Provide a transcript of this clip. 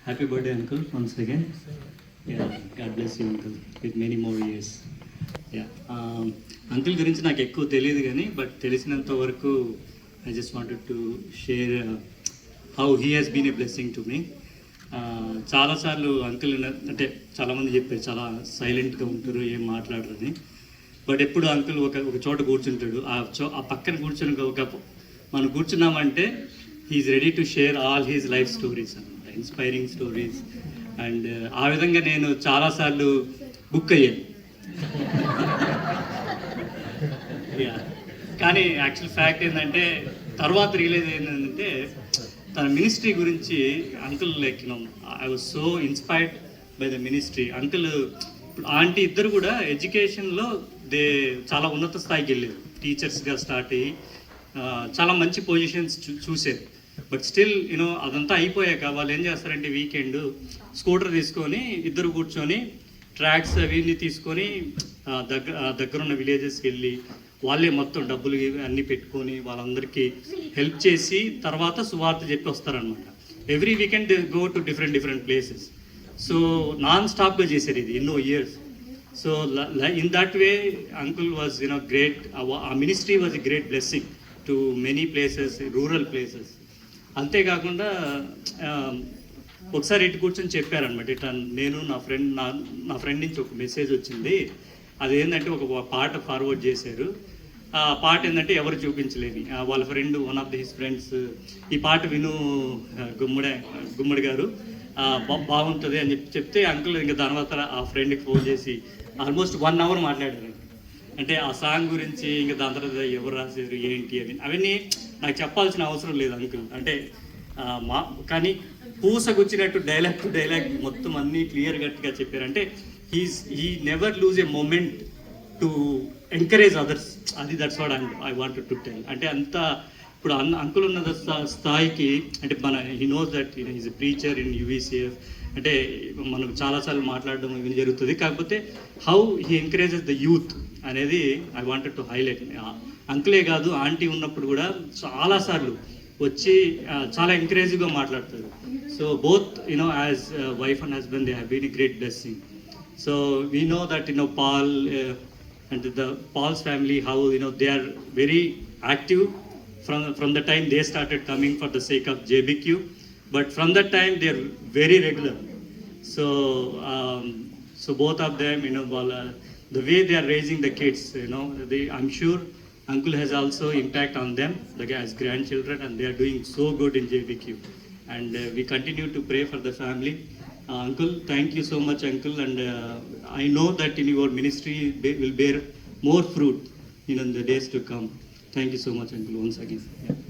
Happy birthday, uncle, once again. Yeah, God bless you, uncle, with many more years. Yeah. Uncle గురించి నాకు ఎక్కువ తెలియదు కానీ but తెలిసినంత వరకు I just wanted to share how he has been a blessing to me. చాలాసార్లు uncle అంటే చాలామంది చెప్పారు చాలా సైలెంట్గా ఉంటారు, ఏం మాట్లాడరని. బట్ ఎప్పుడు అంకుల్ ఒక చోట కూర్చుంటాడు, ఆ పక్కన కూర్చొని మనం కూర్చున్నామంటే he's ready to share all his life stories అనమాట, ఇన్స్పైరింగ్ స్టోరీస్. అండ్ ఆ విధంగా నేను చాలాసార్లు బుక్ అయ్యాను. కానీ యాక్చువల్ ఫ్యాక్ట్ ఏంటంటే తర్వాత రియలైజ్ ఏంటంటే తన మినిస్ట్రీ గురించి uncle like I was so inspired by the ministry. Uncle aunty ఇద్దరు కూడా ఎడ్యుకేషన్లో చాలా ఉన్నత స్థాయికి వెళ్ళారు, టీచర్స్గా స్టార్ట్ అయ్యి చాలా మంచి పొజిషన్స్ చూసారు. బట్ స్టిల్ అదంతా అయిపోయాక వాళ్ళు ఏం చేస్తారంటే వీకెండ్ స్కూటర్ తీసుకొని ఇద్దరు కూర్చొని ట్రాక్స్ అవి తీసుకొని దగ్గరున్న విలేజెస్కి వెళ్ళి వాళ్ళే మొత్తం డబ్బులు అన్నీ పెట్టుకొని వాళ్ళందరికీ హెల్ప్ చేసి తర్వాత సువార్త చెప్పి వస్తారనమాట. Every weekend they go to different places. So non స్టాప్గా చేశారు ఇది ఎన్నో years. So in that way uncle was great. ఆ ministry was a great blessing to many places, rural places. అంతేకాకుండా ఒకసారి ఇటు కూర్చొని చెప్పారనమాట, ఇట్లా నేను నా ఫ్రెండ్ నుంచి ఒక మెసేజ్ వచ్చింది. అదేంటంటే ఒక పాట ఫార్వర్డ్ చేశారు. ఆ పాట ఏంటంటే ఎవరు చూపించలేని, వాళ్ళ friend one of his friends ఈ పాట విను గుమ్మడి గారు బాగుంటుంది అని చెప్తే అంకుల్ ఇంకా తర్వాత ఆ ఫ్రెండ్కి ఫోన్ చేసి ఆల్మోస్ట్ 1 hour మాట్లాడారు. అంటే ఆ సాంగ్ గురించి ఇంకా దాని తర్వాత ఎవరు రాశారు ఏంటి అని అవన్నీ నాకు చెప్పాల్సిన అవసరం లేదు అంకుల్. అంటే కానీ పూసగుచ్చినట్టు డైలాగ్ టు డైలాగ్ మొత్తం అన్నీ క్లియర్ కట్గా చెప్పారు. అంటే he never lose a moment to encourage others. That's what I wanted to tell. అంటే అంత ఇప్పుడు అంకుల్ ఉన్న స్థాయికి అంటే he knows that he's a preacher in UVCF. అంటే మనం చాలాసార్లు మాట్లాడడం ఇవి జరుగుతుంది. కాకపోతే how he encourages the youth అనేది ఐ వాంటెడ్ టు హైలైట్. అంకులే కాదు ఆంటీ ఉన్నప్పుడు కూడా చాలాసార్లు వచ్చి చాలా ఎంకరేజివ్గా మాట్లాడతారు. So both as wife and husband they have been a great blessing. So we know that Paul and the Paul's family, how they are very active from the time they started coming for the sake of JBQ, but from that time they are very regular. So both of them the way they are raising the kids, I'm sure uncle has also impact on them as grandchildren, and they are doing so good in JBQ, and we continue to pray for the family. Uncle, thank you so much, uncle, and I know that in your ministry will bear more fruit in the days to come. Thank you so much, uncle, once again. Yeah.